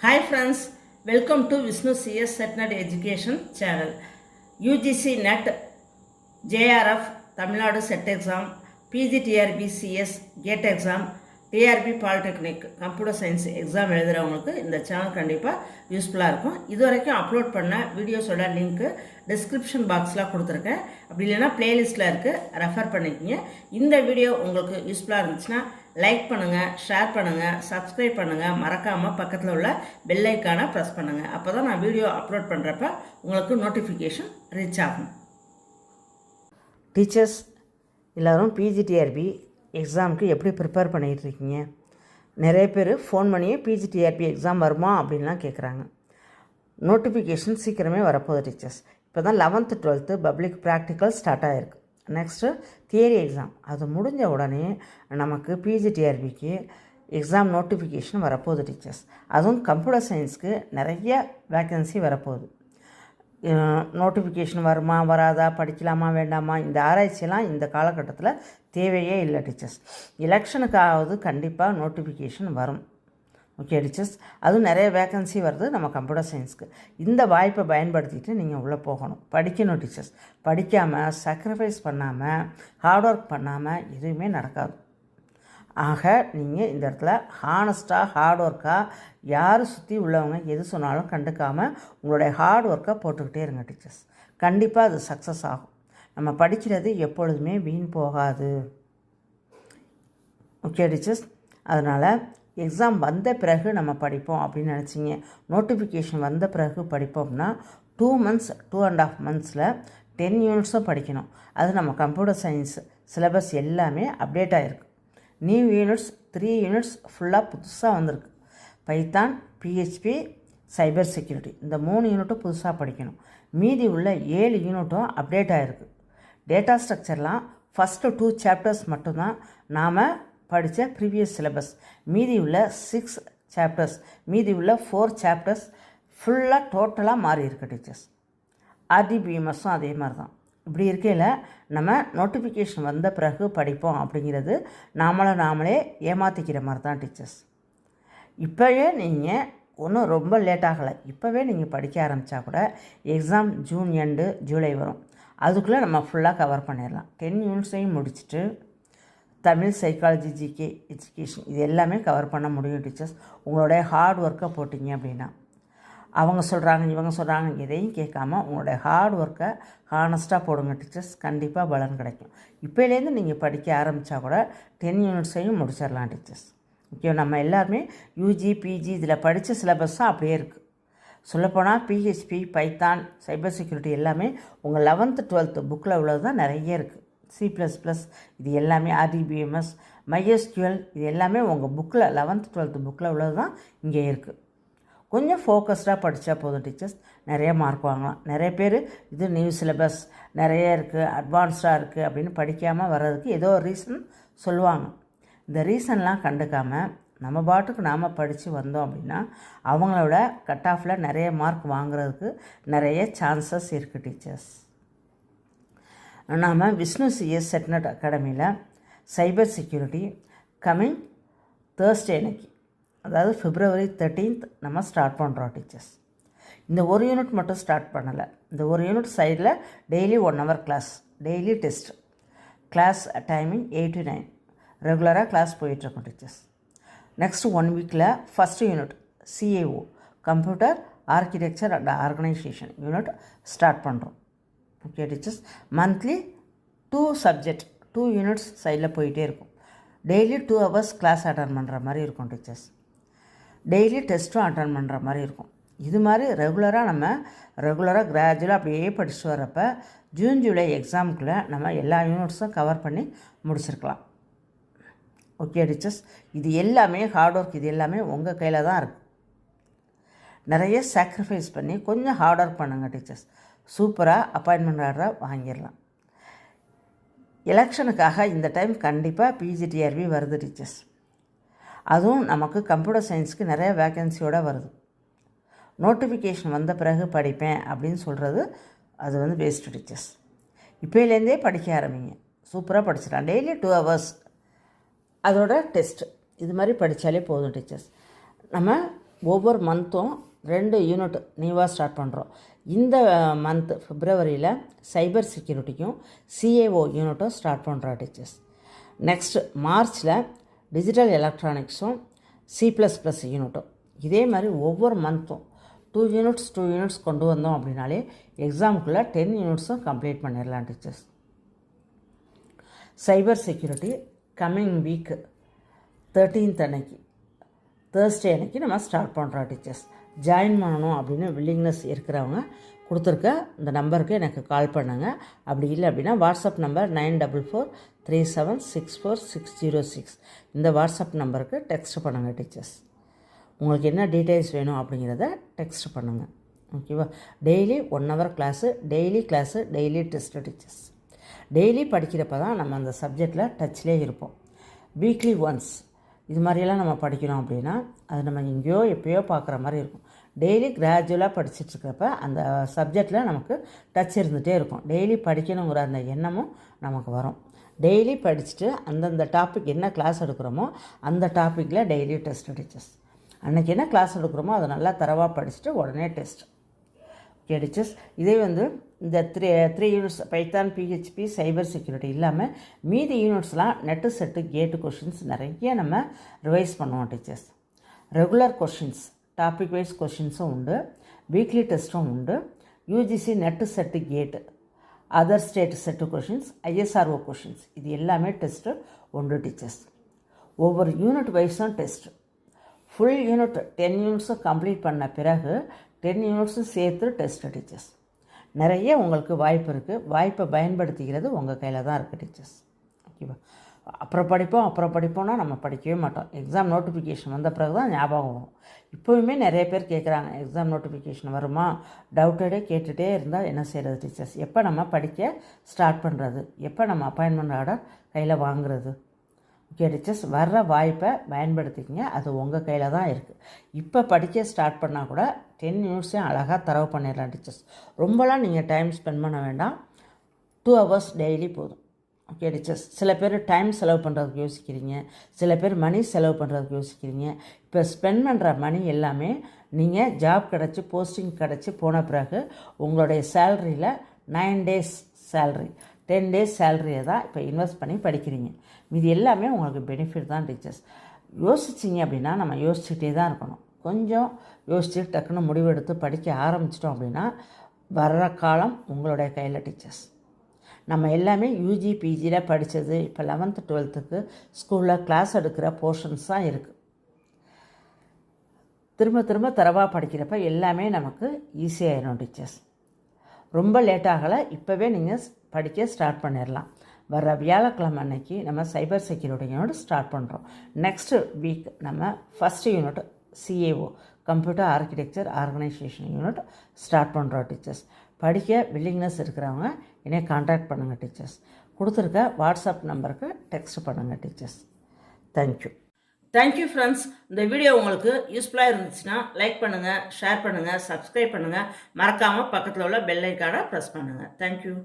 Hi friends, welcome to Vishnu CS Setnet Education channel. UGC NET, JRF, Tamil Nadu Set Exam, PGTRB CS, GATE exam, TRB Polytechnic, Computer Science exam எழுதுறவங்களுக்கு இந்த channel கண்டிப்பாக யூஸ்ஃபுல்லாக இருக்கும். இது வரைக்கும் upload பண்ண வீடியோஸோட link description பாக்ஸில் கொடுத்துருக்கேன். அப்படி இல்லைன்னா பிளேலிஸ்ட்டில் இருக்குது, ரெஃபர் பண்ணிக்கிங்க. இந்த வீடியோ உங்களுக்கு யூஸ்ஃபுல்லாக இருந்துச்சுன்னா லைக் பண்ணுங்கள், ஷேர் பண்ணுங்கள், சப்ஸ்கிரைப் பண்ணுங்கள், மறக்காமல் பக்கத்தில் உள்ள பெல் ஐக்கானை ப்ரெஸ் பண்ணுங்கள். அப்போ தான் நான் வீடியோ அப்லோட் பண்ணுறப்ப உங்களுக்கு நோட்டிஃபிகேஷன் ரீச் ஆகும். டீச்சர்ஸ் எல்லோரும் பிஜிடிஆர்பி எக்ஸாமுக்கு எப்படி ப்ரிப்பேர் பண்ணிகிட்ருக்கீங்க? நிறைய பேர் ஃபோன் பண்ணியே பிஜிடிஆர்பி எக்ஸாம் வருமா அப்படின்லாம் கேட்குறாங்க. நோட்டிஃபிகேஷன் சீக்கிரமே வரப்போகுது டீச்சர்ஸ். இப்போ தான் 11th 12th public practical start ஆகிருக்கு. நெக்ஸ்ட்டு தியரி எக்ஸாம் அது முடிஞ்ச உடனே நமக்கு பிஜிடிஆர்பிக்கு எக்ஸாம் நோட்டிஃபிகேஷன் வரப்போகுது டீச்சர்ஸ். அதுவும் கம்ப்யூட்டர் சயின்ஸ்க்கு நிறைய வேக்கன்சி வரப்போகுது. நோட்டிஃபிகேஷன் வருமா வராதா, படிக்கலாமா வேண்டாமா, இந்த ஆராய்ச்சியெல்லாம் இந்த காலகட்டத்தில் தேவையே இல்லை டீச்சர்ஸ். எலெக்ஷனுக்காவது கண்டிப்பாக நோட்டிஃபிகேஷன் வரும். ஓகே டீச்சர்ஸ், அதுவும் நிறைய வேக்கன்சி வருது நம்ம கம்ப்யூட்டர் சயின்ஸ்க்கு. இந்த வாய்ப்பை பயன்படுத்திட்டு நீங்கள் உள்ளே போகணும், படிக்கணும் டீச்சர்ஸ். படிக்காமல், சாக்ரிஃபைஸ் பண்ணாமல், ஹார்ட் ஒர்க் பண்ணாமல் எதுவுமே நடக்காது. ஆக நீங்கள் இந்த இடத்துல ஹானஸ்ட்டாக, ஹார்ட் ஒர்க்காக, யார் சுற்றி உள்ளவங்க எது சொன்னாலும் கண்டுக்காமல் உங்களுடைய ஹார்ட் ஒர்க்கை போட்டுக்கிட்டே இருங்க டீச்சர்ஸ். கண்டிப்பாக அது சக்ஸஸ் ஆகும். நம்ம படிக்கிறது எப்பொழுதுமே வீண் போகாது. ஓகே டீச்சர்ஸ், அதனால் எக்ஸாம் வந்த பிறகு நம்ம படிப்போம் அப்படின்னு நினச்சிங்க, நோட்டிஃபிகேஷன் வந்த பிறகு படிப்போம்னா 2 months 2.5 months 10 யூனிட்ஸும் படிக்கணும். அது நம்ம கம்ப்யூட்டர் சயின்ஸ் சிலபஸ் எல்லாமே அப்டேட் ஆகிருக்கு. நியூ யூனிட்ஸ் 3 யூனிட்ஸ் ஃபுல்லாக புதுசாக வந்திருக்கு. பைத்தான், பிஹெச்பி, சைபர் செக்யூரிட்டி இந்த 3 யூனிட்டும் புதுசாக படிக்கணும். மீதி உள்ள 7 யூனிட்டும் அப்டேட் ஆகிருக்கு. டேட்டா ஸ்ட்ரக்சர்லாம் ஃபஸ்ட்டு 2 chapters மட்டும்தான் நாம் படித்த ப்ரீவியஸ் சிலபஸ். மீதி உள்ள 6 chapters, மீதி உள்ள 4 chapters ஃபுல்லாக டோட்டலாக மாறி இருக்கு டீச்சர்ஸ். ஆர்டிபிஎம்எஸும் அதே மாதிரி தான். இப்படி இருக்கையில் நம்ம நோட்டிஃபிகேஷன் வந்த பிறகு படிப்போம் அப்படிங்கிறது நாமளே ஏமாற்றிக்கிற மாதிரி தான் டீச்சர்ஸ். இப்போவே நீங்கள் ஒன்றும் ரொம்ப லேட் ஆகலை, இப்போவே நீங்கள் படிக்க ஆரம்பித்தா கூட எக்ஸாம் ஜூன் எண்டு ஜூலை வரும். அதுக்குள்ளே நம்ம ஃபுல்லாக கவர் பண்ணிடலாம். 10 யூனிட்ஸையும் முடிச்சுட்டு தமிழ், சைக்காலஜி, ஜிகே, எஜுகேஷன் இது எல்லாமே கவர் பண்ண முடியும் டீச்சர்ஸ். உங்களுடைய ஹார்ட் ஒர்க்கை போட்டிங்க அப்படின்னா. அவங்க சொல்கிறாங்க, இவங்க சொல்கிறாங்க, எதையும் கேட்காம உங்களுடைய ஹார்ட் ஒர்க்கை ஹானஸ்ட்டாக போடுங்க டீச்சர்ஸ். கண்டிப்பாக பலன் கிடைக்கும். இப்போலேருந்து நீங்கள் படிக்க ஆரம்பித்தா கூட 10 யூனிட்ஸையும் முடிச்சிடலாம் டீச்சர்ஸ். ஓகே, நம்ம எல்லாருமே யூஜி, பிஜி இதில் படித்த சிலபஸ்ஸாக அப்படியே இருக்குது. சொல்லப்போனால் பிஹெச்பி, பைத்தான், சைபர் செக்யூரிட்டி எல்லாமே உங்கள் 11th 12th புக்கில் உள்ளது தான் நிறைய இருக்குது. C++ இது எல்லாமே, ஆர்டிபிஎம்எஸ், MySQL இது எல்லாமே உங்கள் புக்கில் 11th 12th புக்கில் உள்ளது தான் இங்கே இருக்குது. கொஞ்சம் ஃபோக்கஸ்டாக படித்தா போதும் டீச்சர்ஸ், நிறைய மார்க் வாங்கலாம். நிறைய பேர் இது நியூ சிலபஸ் நிறைய இருக்குது, அட்வான்ஸ்டாக இருக்குது அப்படின்னு படிக்காமல் வர்றதுக்கு ஏதோ ஒரு ரீசன் சொல்லுவாங்க. இந்த ரீசன்லாம் கண்டுக்காமல் நம்ம பாட்டுக்கு நாம் படித்து வந்தோம் அப்படின்னா அவங்களோட கட் ஆஃபில் நிறைய மார்க் வாங்குறதுக்கு நிறைய சான்சஸ் இருக்குது டீச்சர்ஸ். நாம் விஷ்ணு சிஎஸ் செட்நெட் அகாடமியில் சைபர் செக்யூரிட்டி கம்மிங் தேர்ஸ்டே அன்னைக்கு, அதாவது February 13th நம்ம ஸ்டார்ட் பண்ணுறோம் டீச்சர்ஸ். இந்த ஒரு யூனிட் மட்டும் ஸ்டார்ட் பண்ணலை. இந்த ஒரு யூனிட் சைடில் daily 1 hour class, daily test. Class timing 8 to 9 ரெகுலராக கிளாஸ் போயிட்டுருக்கோம் டீச்சர்ஸ். நெக்ஸ்ட் 1 weekல first unit CAO computer architecture and organisation unit start பண்ணுறோம். Okay teachers, monthly 2 subject 2 units சைடில் போயிட்டே இருக்கும். டெய்லி 2 hours கிளாஸ் அட்டன் பண்ணுற மாதிரி இருக்கும் டீச்சர்ஸ். டெய்லி டெஸ்ட்டும் அட்டன் பண்ணுற மாதிரி இருக்கும். இது மாதிரி ரெகுலராக கிராஜுவலாக அப்படியே படிச்சுட்டு வரப்போ ஜூன் ஜூலை எக்ஸாமுக்குள்ளே நம்ம எல்லா யூனிட்ஸும் கவர் பண்ணி முடிச்சிருக்கலாம். ஓகே டீச்சர்ஸ், இது எல்லாமே ஹார்ட் ஒர்க், இது எல்லாமே உங்கள் கையில் தான் இருக்குது. நிறைய சாக்ரிஃபைஸ் பண்ணி கொஞ்சம் ஹார்ட் ஒர்க் பண்ணுங்கள் டீச்சர்ஸ். சூப்பராக அப்பாயின்மெண்ட் ஆர்டரை வாங்கிடலாம். எலெக்ஷனுக்காக இந்த டைம் கண்டிப்பாக பிஜிடிஆர்பி வருது டீச்சர்ஸ். அதுவும் நமக்கு கம்ப்யூட்டர் சயின்ஸுக்கு நிறைய வேக்கன்சியோடு வருது. நோட்டிஃபிகேஷன் வந்த பிறகு படிப்பேன் அப்படின்னு சொல்கிறது அது வேஸ்ட்டு டீச்சர்ஸ். இப்போலேருந்தே படிக்க ஆரம்பிங்க. சூப்பராக படிச்சிடலாம். டெய்லி 2 hours அதோட டெஸ்ட்டு இது மாதிரி படித்தாலே போதும் டீச்சர்ஸ். நம்ம ஒவ்வொரு மந்த்தும் 2 யூனிட் நியூவாக ஸ்டார்ட் பண்ணுறோம். இந்த மந்த் பிப்ரவரியில் சைபர் செக்யூரிட்டிக்கும் சிஏஓ யூனிட்டும் ஸ்டார்ட் பண்ணுறோம் டீச்சர்ஸ். நெக்ஸ்ட் மார்ச்சில் டிஜிட்டல் எலக்ட்ரானிக்ஸும் C++ யூனிட்டும். இதே மாதிரி ஒவ்வொரு மந்த்தும் 2 யூனிட்ஸ் கொண்டு வந்தோம் அப்படின்னாலே எக்ஸாமுக்குள்ளே 10 யூனிட்ஸும் கம்ப்ளீட் பண்ணிடலாம் teachers. Cyber security coming week 13th அன்னைக்கு தேர்ஸ்டே அன்னைக்கு நம்ம ஸ்டார்ட் பண்ணுறோம் டீச்சர்ஸ். ஜாயின் பண்ணணும் அப்படின்னு வில்லிங்னஸ் இருக்கிறவங்க கொடுத்துருக்க இந்த நம்பருக்கு எனக்கு கால் பண்ணுங்கள். அப்படி இல்லை அப்படின்னா வாட்ஸ்அப் நம்பர் 9443764606 இந்த வாட்ஸ்அப் நம்பருக்கு டெக்ஸ்ட் பண்ணுங்கள் டீச்சர்ஸ். உங்களுக்கு என்ன டீட்டெயில்ஸ் வேணும் அப்படிங்கிறத டெக்ஸ்ட் பண்ணுங்கள். ஓகேவா? Daily 1 hour class, daily test teachers. Daily படிக்கிறப்ப தான் நம்ம அந்த சப்ஜெக்டில் டச்லேயே இருப்போம். வீக்லி ஒன்ஸ் இது மாதிரியெல்லாம் நம்ம படிக்கிறோம் அப்படின்னா அது நம்ம எங்கேயோ எப்போயோ பார்க்குற மாதிரி இருக்கும். டெய்லி கிராஜுவலாக படிச்சுட்ருக்கிறப்ப அந்த சப்ஜெக்டில் நமக்கு டச் இருந்துகிட்டே இருக்கும். டெய்லி படிக்கணுங்கிற அந்த எண்ணமும் நமக்கு வரும். டெய்லி படிச்சுட்டு அந்தந்த டாபிக் என்ன கிளாஸ் எடுக்கிறோமோ அந்த டாப்பிக்கில் டெய்லி டெஸ்ட் டீச்சர்ஸ். அன்றைக்கி என்ன கிளாஸ் எடுக்கிறோமோ அதை நல்லா தரவாக படிச்சுட்டு உடனே டெஸ்ட். Okay teachers. இதே இந்த three units python, PHP, cyber security இல்லாமல் மீதி யூனிட்ஸ்லாம் நெட்டு செட்டு கேட்டு கொஷின்ஸ் நிறைய நம்ம ரிவைஸ் பண்ணுவோம் டீச்சர்ஸ். ரெகுலர் கொஷின்ஸ், டாபிக் வைஸ் கொஷின்ஸும் உண்டு, வீக்லி டெஸ்ட்டும் உண்டு, UGC NET SET GATE, other state SET questions, ISRO questions, இது எல்லாமே டெஸ்ட்டு உண்டு டீச்சர்ஸ். ஒவ்வொரு யூனிட் வைஸும் டெஸ்ட்டு. ஃபுல் யூனிட் 10 யூனிட்ஸும் கம்ப்ளீட் பண்ண பிறகு 10 யூனிட்ஸும் சேர்த்து டெஸ்ட்டு டீச்சர்ஸ். நிறைய உங்களுக்கு வாய்ப்பு இருக்குது. வாய்ப்பை பயன்படுத்திக்கிறது உங்கள் கையில் தான் இருக்குது டீச்சர்ஸ். ஓகேவா? அப்புறம் படிப்போம்னா நம்ம படிக்கவே மாட்டோம். எக்ஸாம் நோட்டிஃபிகேஷன் வந்த பிறகு தான் ஞாபகம் வரும். இப்போவுமே நிறைய பேர் கேட்குறாங்க, எக்ஸாம் நோட்டிஃபிகேஷன் வருமா டவுட்டடே கேட்டுகிட்டே இருந்தால் என்ன செய்கிறது டீச்சர்ஸ்? எப்போ நம்ம படிக்க ஸ்டார்ட் பண்ணுறது? எப்போ நம்ம அப்பாயின்மெண்ட் ஆர்டர் கையில் வாங்குறது? ஓகே டீச்சர்ஸ், வர்ற வாய்ப்பை பயன்படுத்திக்கங்க. அது உங்கள் கையில் தான் இருக்குது. இப்போ படிக்க ஸ்டார்ட் பண்ணால் கூட 10 யூனிட்ஸையும் அழகாக தரவு பண்ணிடலாம் டீச்சர்ஸ். ரொம்பலாம் நீங்கள் டைம் ஸ்பெண்ட் பண்ண வேண்டாம். 2 hours டெய்லி போதும். Okay teachers. சில பேர் டைம் செலவு பண்ணுறதுக்கு யோசிக்கிறீங்க, சில பேர் மணி செலவு பண்ணுறதுக்கு யோசிக்கிறீங்க. இப்போ ஸ்பெண்ட் பண்ணுற மணி எல்லாமே நீங்கள் ஜாப் கிடச்சி போஸ்டிங் கிடச்சி போன பிறகு உங்களுடைய சேலரியில் 9 days சேலரி, 10 days சேலரியை தான் இப்போ இன்வெஸ்ட் பண்ணி படிக்கிறீங்க. இது எல்லாமே உங்களுக்கு பெனிஃபிட் தான் டீச்சர்ஸ். யோசிச்சிங்க அப்படின்னா நம்ம யோசிச்சுட்டே தான் இருக்கணும். கொஞ்சம் யோசிச்சு டக்குன்னு முடிவெடுத்து படிக்க ஆரம்பிச்சிட்டோம் அப்படின்னா வர்ற காலம் உங்களுடைய கையில் டீச்சர்ஸ். நம்ம எல்லாமே UG PGயில் படித்தது இப்போ 11th 12th ஸ்கூலில் கிளாஸ் எடுக்கிற போர்ஷன்ஸ் தான் இருக்குது. திரும்ப தரவாக படிக்கிறப்ப எல்லாமே நமக்கு ஈஸியாகிடும் டீச்சர்ஸ். ரொம்ப லேட் ஆகலை. இப்போவே நீங்கள் படிக்க ஸ்டார்ட் பண்ணிடலாம். வர வியாழக்கிழமை அன்னைக்கு நம்ம சைபர் செக்யூரிட்டி யூனிட் ஸ்டார்ட் பண்ணுறோம். நெக்ஸ்ட் வீக் நம்ம first unit CAO computer architecture organisation unit start பண்ணுறோம் டீச்சர்ஸ். படிக்க வில்லிங்னஸ் இருக்கிறவங்க என்னை கான்டாக்ட் பண்ணுங்கள் டீச்சர்ஸ். கொடுத்துருக்க வாட்ஸ்அப் நம்பருக்கு டெக்ஸ்ட் பண்ணுங்கள் டீச்சர்ஸ். Thank you friends. இந்த வீடியோ உங்களுக்கு யூஸ்ஃபுல்லாக இருந்துச்சுன்னா லைக் பண்ணுங்கள், ஷேர் பண்ணுங்கள், சப்ஸ்கிரைப் பண்ணுங்கள். மறக்காமல் பக்கத்தில் உள்ள பெல் ஐக்கானை ப்ரெஸ் பண்ணுங்கள். தேங்க்யூ.